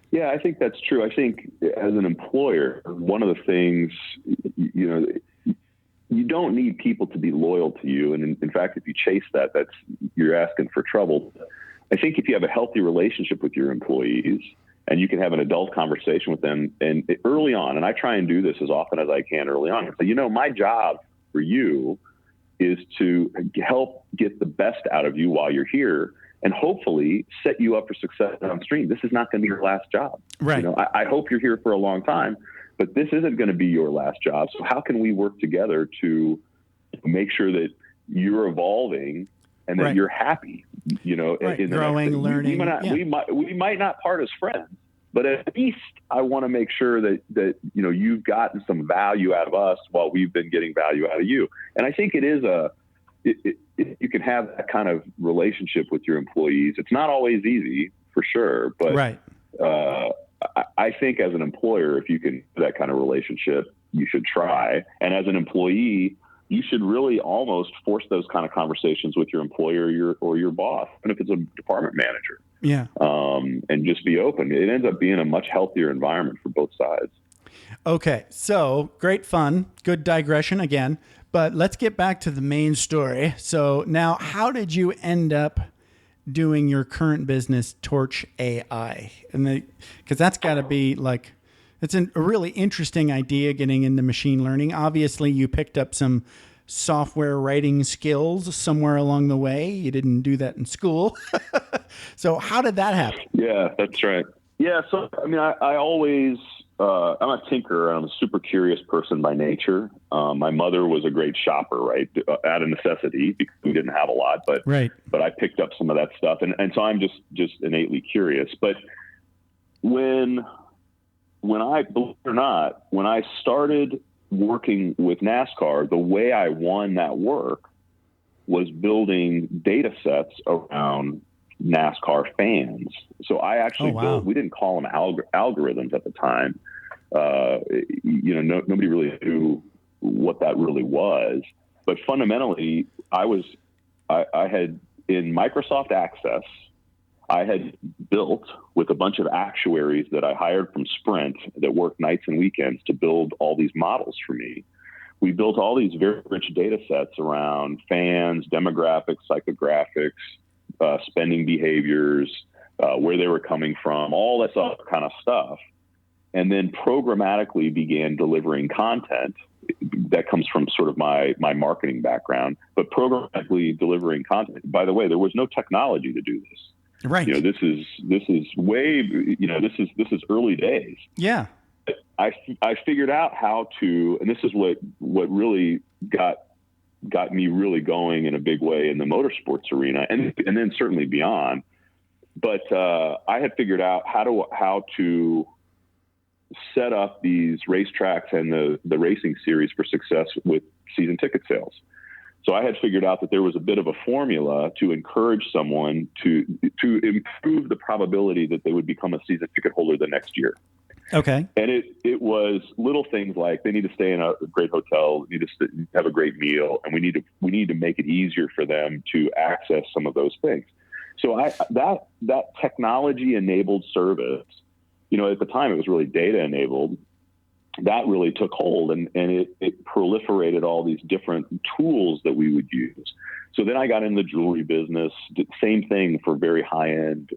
Yeah, I think that's true. I think as an employer, one of the things, you don't need people to be loyal to you. And in fact, if you chase that, you're asking for trouble. I think if you have a healthy relationship with your employees and you can have an adult conversation with them and early on, and I try and do this as often as I can early on. So, my job for you is to help get the best out of you while you're here and hopefully set you up for success downstream. This is not going to be your last job. Right. I hope you're here for a long time, but this isn't going to be your last job. So how can we work together to make sure that you're evolving and that Right. you're happy, Right. in the Growing, next, learning. we might not part as friends, but at least I want to make sure that you've gotten some value out of us while we've been getting value out of you. And I think it is you can have that kind of relationship with your employees. It's not always easy, for sure, but Right. I think as an employer, if you can have that kind of relationship, you should try. And as an employee, you should really almost force those kind of conversations with your employer or your boss, and if it's a department manager. Yeah. And just be open. It ends up being a much healthier environment for both sides. Okay, so great fun, good digression again, but let's get back to the main story. So now, how did you end up doing your current business, Torch.AI? And because that's got to be like, it's a really interesting idea, getting into machine learning. Obviously, you picked up some software writing skills somewhere along the way. You didn't do that in school. So how did that happen? Yeah, that's right. Yeah, so I mean, I always, I'm a tinker. I'm a super curious person by nature. My mother was a great shopper, right? Out of necessity, because we didn't have a lot, but Right. but I picked up some of that stuff, and so I'm just innately curious. But when I, believe it or not, when I started working with NASCAR, the way I won that work was building data sets around NASCAR fans. So I actually built, we didn't call them algorithms at the time. Nobody really knew what that really was. But fundamentally, I had in Microsoft Access, I had built with a bunch of actuaries that I hired from Sprint that worked nights and weekends to build all these models for me. We built all these very rich data sets around fans, demographics, psychographics, spending behaviors, where they were coming from, all that other kind of stuff. And then programmatically began delivering content that comes from sort of my marketing background, but programmatically delivering content. By the way, there was no technology to do this. Right. This is way, this is early days. Yeah. I figured out how to, and this is what really got me really going in a big way in the motorsports arena, and then certainly beyond. But I had figured out how to set up these racetracks and the racing series for success with season ticket sales. So I had figured out that there was a bit of a formula to encourage someone to improve the probability that they would become a season ticket holder the next year. Okay. And it was little things like they need to stay in a great hotel, need to have a great meal, and we need to make it easier for them to access some of those things. So that technology enabled service, at the time it was really data enabled. That really took hold, and it proliferated all these different tools that we would use. So then I got in the jewelry business, did the same thing for very high-end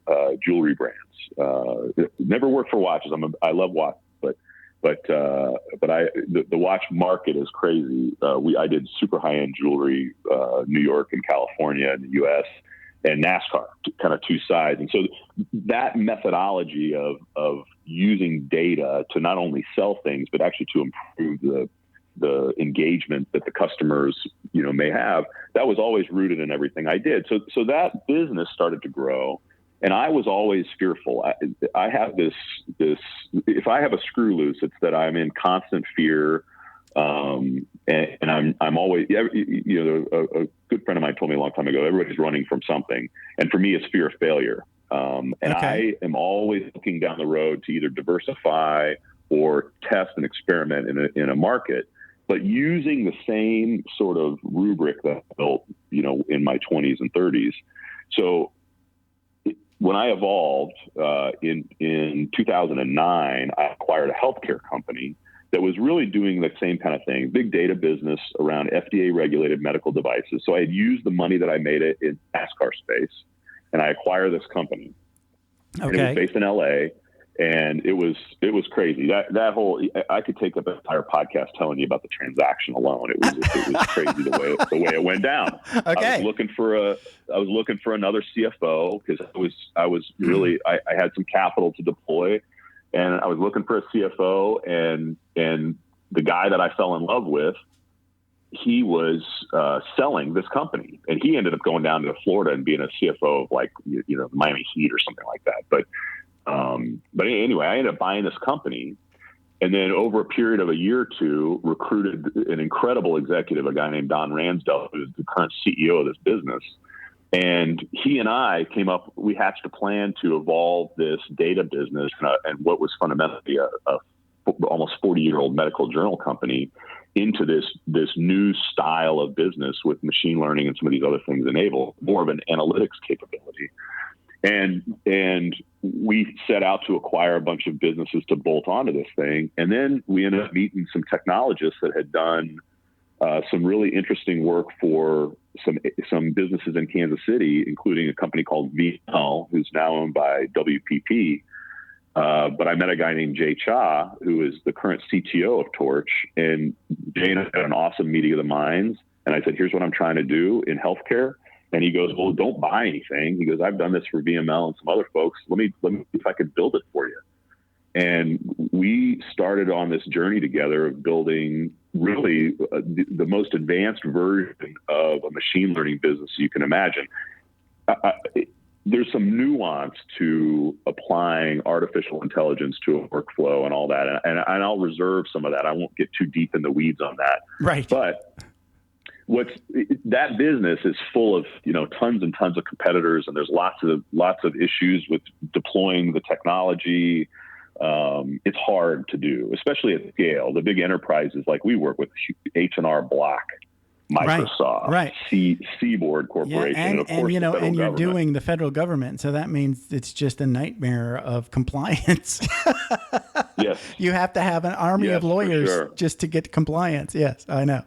jewelry brands. Never worked for watches. I love watches, but the watch market is crazy. I did super high-end jewelry, New York and California and the U.S., and NASCAR, kind of two sides. And so that methodology of using data to not only sell things, but actually to improve the engagement that the customers, may have, that was always rooted in everything I did. So that business started to grow, and I was always fearful. I have this, if I have a screw loose, it's that I'm in constant fear. And I'm always, a good friend of mine told me a long time ago, everybody's running from something. And for me, it's fear of failure. And I am always looking down the road to either diversify or test and experiment in a market, but using the same sort of rubric that I built, in my 20s and 30s. So when I evolved in 2009, I acquired a healthcare company that was really doing the same kind of thing, big data business around FDA-regulated medical devices. So I had used the money that I made it in NASCAR space, and I acquired this company. Okay. And it was based in LA, and it was crazy. That whole, I could take up an entire podcast telling you about the transaction alone. It was crazy the way it went down. Okay. I was looking for another CFO because I was really I had some capital to deploy. And I was looking for a CFO, and the guy that I fell in love with he was selling this company, and he ended up going down to Florida and being a CFO of like, Miami Heat or something like that. But anyway, I ended up buying this company, and then over a period of a year or two, recruited an incredible executive, a guy named Don Ransdell, who's the current CEO of this business. And he and I we hatched a plan to evolve this data business and what was fundamentally a almost 40-year-old medical journal company into this new style of business with machine learning and some of these other things enable more of an analytics capability. And we set out to acquire a bunch of businesses to bolt onto this thing. And then we ended up meeting some technologists that had done some really interesting work for some businesses in Kansas City, including a company called VML, who's now owned by WPP. But I met a guy named Jay Cha, who is the current CTO of Torch. And Jay and I had an awesome meeting of the minds. And I said, here's what I'm trying to do in healthcare. And he goes, well, don't buy anything. He goes, I've done this for VML and some other folks. Let me see if I could build it for you. And we started on this journey together of building really the most advanced version of a machine learning business you can imagine. There's some nuance to applying artificial intelligence to a workflow and all that. And I'll reserve some of that. I won't get too deep in the weeds on that. Right. But that business is full of, tons and tons of competitors, and there's lots of issues with deploying the technology. It's hard to do, especially at scale. The big enterprises like we work with, H&R Block, Microsoft, right. Seaboard Corporation, and of course, and you're doing the federal government, so that means it's just a nightmare of compliance. Yes, you have to have an army of lawyers just to get compliance. Yes, I know.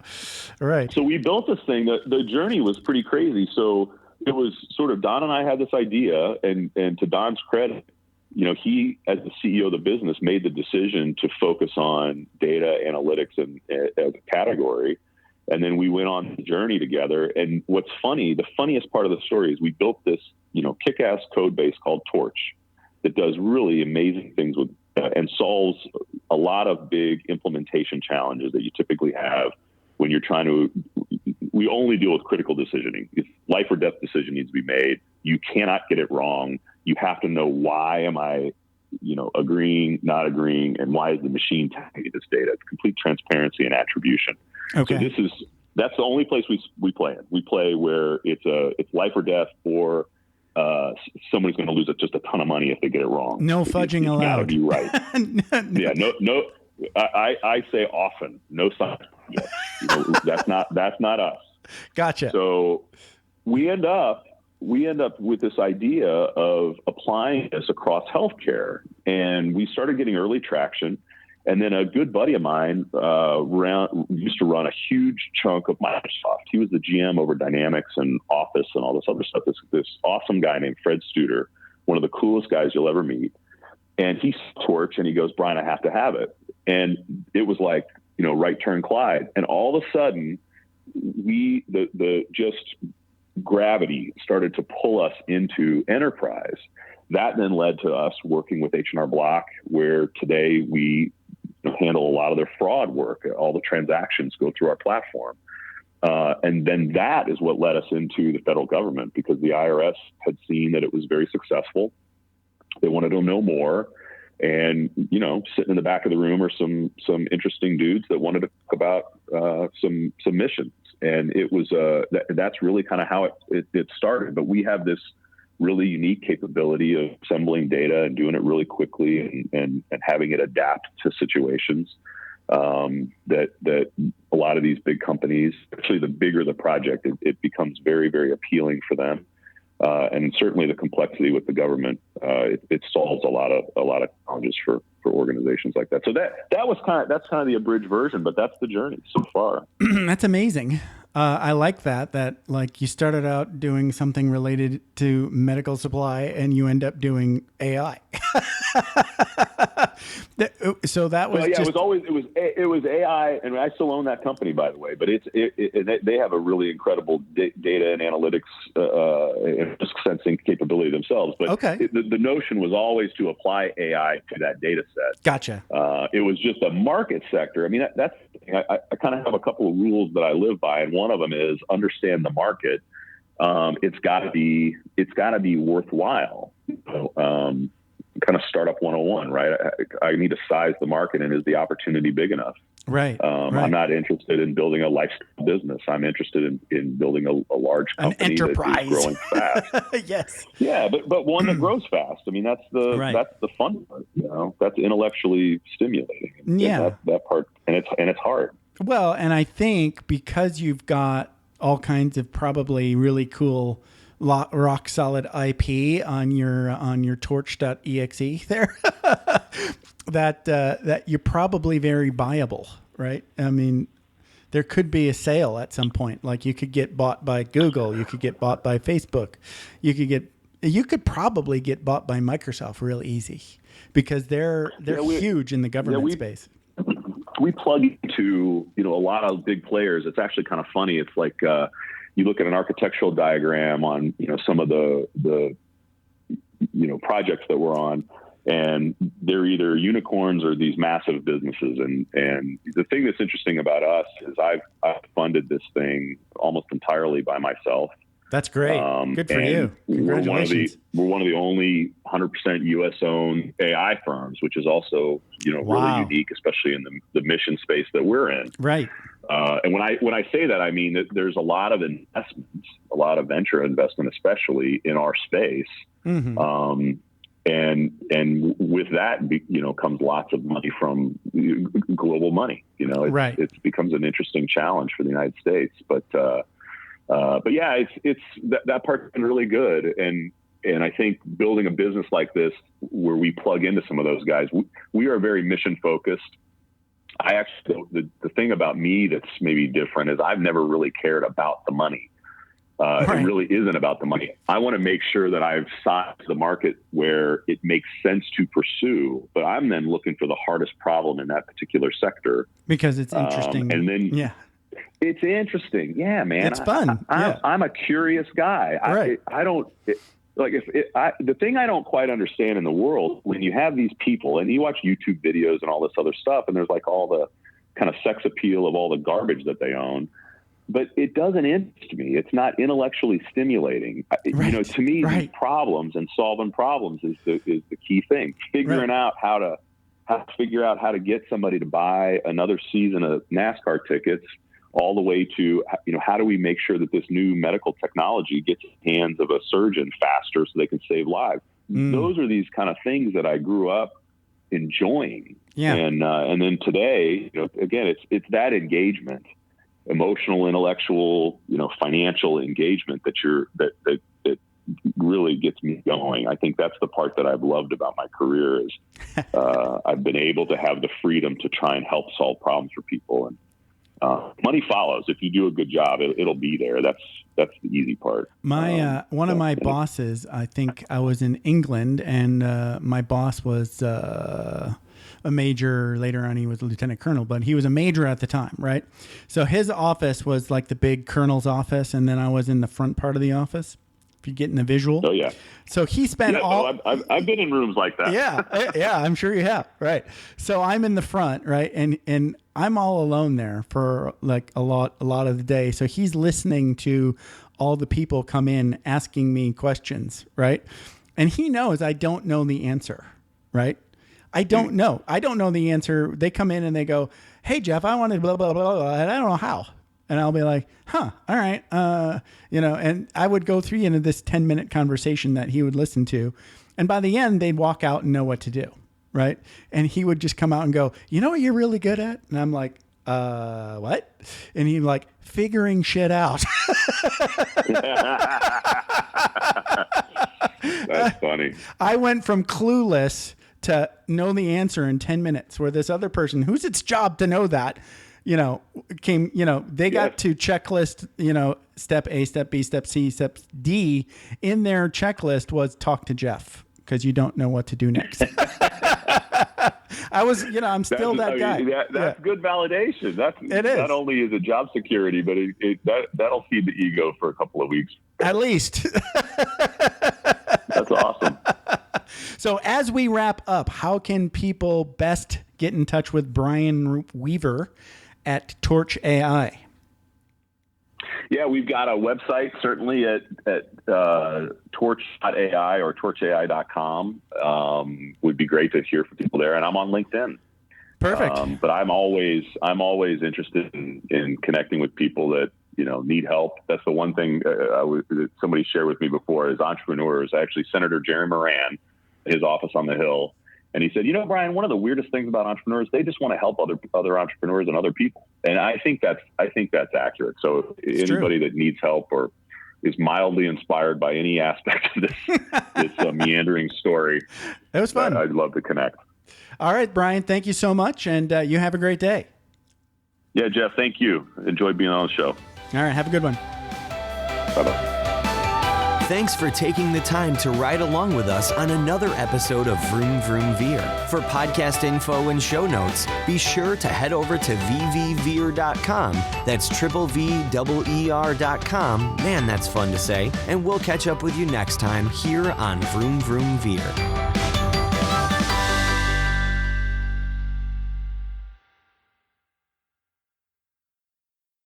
Right. So we built this thing. The journey was pretty crazy. So it was sort of Don and I had this idea, and to Don's credit, he, as the CEO of the business, made the decision to focus on data analytics as a category. And then we went on the journey together. And what's funny, the funniest part of the story is we built this, kick-ass code base called Torch that does really amazing things with and solves a lot of big implementation challenges that you typically have when you're trying to. We only deal with critical decisioning. If life or death decision needs to be made, you cannot get it wrong. You have to know, why am I, agreeing, not agreeing, and why is the machine telling me this data? It's complete transparency and attribution. Okay. So that's the only place we play in. We play where it's life or death, or somebody's going to lose just a ton of money if they get it wrong. No fudging allowed. It's gotta be right. Yeah. No. I say often, no science. Yes. That's not us. Gotcha. So we end up with this idea of applying this across healthcare, and we started getting early traction. And then a good buddy of mine used to run a huge chunk of Microsoft. He was the GM over Dynamics and Office and all this other stuff. This awesome guy named Fred Studer, one of the coolest guys you'll ever meet. And he saw Torch, and he goes, Brian, I have to have it. And it was like, right turn Clyde. And all of a sudden, just gravity started to pull us into enterprise. That then led to us working with H&R Block, where today we handle a lot of their fraud work. All the transactions go through our platform. And then that is what led us into the federal government, because the IRS had seen that it was very successful. They wanted to know more. And, sitting in the back of the room are some interesting dudes that wanted to talk about some missions. And it was that's really kind of how it started. But we have this really unique capability of assembling data and doing it really quickly and having it adapt to situations that a lot of these big companies, especially the bigger the project, it becomes very, very appealing for them. And certainly the complexity with the government, it solves a lot of challenges for organizations like that. So that's kind of the abridged version, but that's the journey so far. That's amazing. I like that like you started out doing something related to medical supply and you end up doing AI. So that was it was AI, and I still own that company, by the way, but they have a really incredible data and analytics and risk sensing capability themselves. But okay. The notion was always to apply AI to that data set. Gotcha. It was just a market sector. I mean, that's anything, I kind of have a couple of rules that I live by, and one of them is understand the market. It's got to be worthwhile. Kind of startup 101, right? I need to size the market, and is the opportunity big enough? Right. I'm not interested in building a lifestyle business. I'm interested in building a large company that is growing fast. Yes. Yeah, but one that grows fast. I mean, that's the fun part. That's intellectually stimulating. Yeah, that part, and it's hard. Well, and I think because you've got all kinds of probably really cool rock solid IP on your Torch.exe there, that you're probably very buyable, right? I mean, there could be a sale at some point. Like you could get bought by Google, you could get bought by Facebook, you could probably get bought by Microsoft real easy because they're huge in the government space. We plug into a lot of big players. It's actually kind of funny. It's like you look at an architectural diagram on some of the projects that we're on, and they're either unicorns or these massive businesses. And the thing that's interesting about us is I've funded this thing almost entirely by myself. That's great. Good for you. Congratulations. We're one of the only 100% U.S. owned AI firms, which is also really unique, especially in the mission space that we're in. Right. And when I say that, I mean that there's a lot of investments, a lot of venture investment, especially in our space. Mm-hmm. And with that, comes lots of money from global money. It becomes an interesting challenge for the United States. But yeah, it's that part's been really good. And I think building a business like this, where we plug into some of those guys, we are very mission focused. I actually, the thing about me that's maybe different is I've never really cared about the money. It really isn't about the money. I want to make sure that I've sized the market where it makes sense to pursue, but I'm then looking for the hardest problem in that particular sector. Because it's interesting. And then, it's interesting. Yeah, man. It's fun. I'm a curious guy. Right. The thing I don't quite understand in the world, when you have these people and you watch YouTube videos and all this other stuff, and there's like all the kind of sex appeal of all the garbage that they own, but it doesn't interest me. It's not intellectually stimulating. To me, these problems and solving problems is the key thing. Figuring out how to get somebody to buy another season of NASCAR tickets, all the way to, how do we make sure that this new medical technology gets in the hands of a surgeon faster so they can save lives? Those are these kind of things that I grew up enjoying. Yeah. And then today, again, it's that engagement, emotional, intellectual, financial engagement that really gets me going. I think that's the part that I've loved about my career is I've been able to have the freedom to try and help solve problems for people. And money follows. If you do a good job, it'll be there. That's the easy part. One of my bosses, I think I was in England, and my boss was a major. Later on, he was a lieutenant colonel, but he was a major at the time, right? So his office was like the big colonel's office, and then I was in the front part of the office. If you're getting the visual. Oh yeah. So he spent I've been in rooms like that. Yeah, I'm sure you have. Right. So I'm in the front, right, and I'm all alone there for like a lot of the day. So he's listening to all the people come in asking me questions, right, and he knows I don't know the answer, right. I don't know the answer. They come in and they go, "Hey Jeff, I wanted blah blah blah," and I don't know how. And I'll be like, all right. And I would go through this 10-minute conversation that he would listen to. And by the end, they'd walk out and know what to do. Right. And he would just come out and go, "You know what you're really good at?" And I'm like, what? And he'd like, "Figuring shit out." That's funny. I went from clueless to know the answer in 10 minutes, where this other person, who's its job to know that, came, they got to checklist, step A, step B, step C, step D. In their checklist was talk to Jeff, because you don't know what to do next. I was, I'm still that guy. That's good validation. It is. Not only is it job security, but that'll feed the ego for a couple of weeks. At least. That's awesome. So as we wrap up, how can people best get in touch with Brian Weaver at Torch.AI. Yeah, we've got a website, certainly at Torch.AI or Torch.AI.com. Would be great to hear from people there. And I'm on LinkedIn. Perfect. But I'm always interested in connecting with people that, need help. That's the one thing that somebody shared with me before is entrepreneurs. Actually, Senator Jerry Moran, his office on the Hill. And he said, Brian, one of the weirdest things about entrepreneurs, they just want to help other entrepreneurs and other people. And I think that's accurate. So anybody that needs help or is mildly inspired by any aspect of this meandering story, it was fun. I'd love to connect. All right, Brian, thank you so much. And you have a great day. Yeah, Jeff, thank you. Enjoyed being on the show. All right, have a good one. Bye-bye. Thanks for taking the time to ride along with us on another episode of Vroom Vroom Veer. For podcast info and show notes, be sure to head over to vvveer.com. That's VVER.com. Man, that's fun to say. And we'll catch up with you next time here on Vroom Vroom Veer.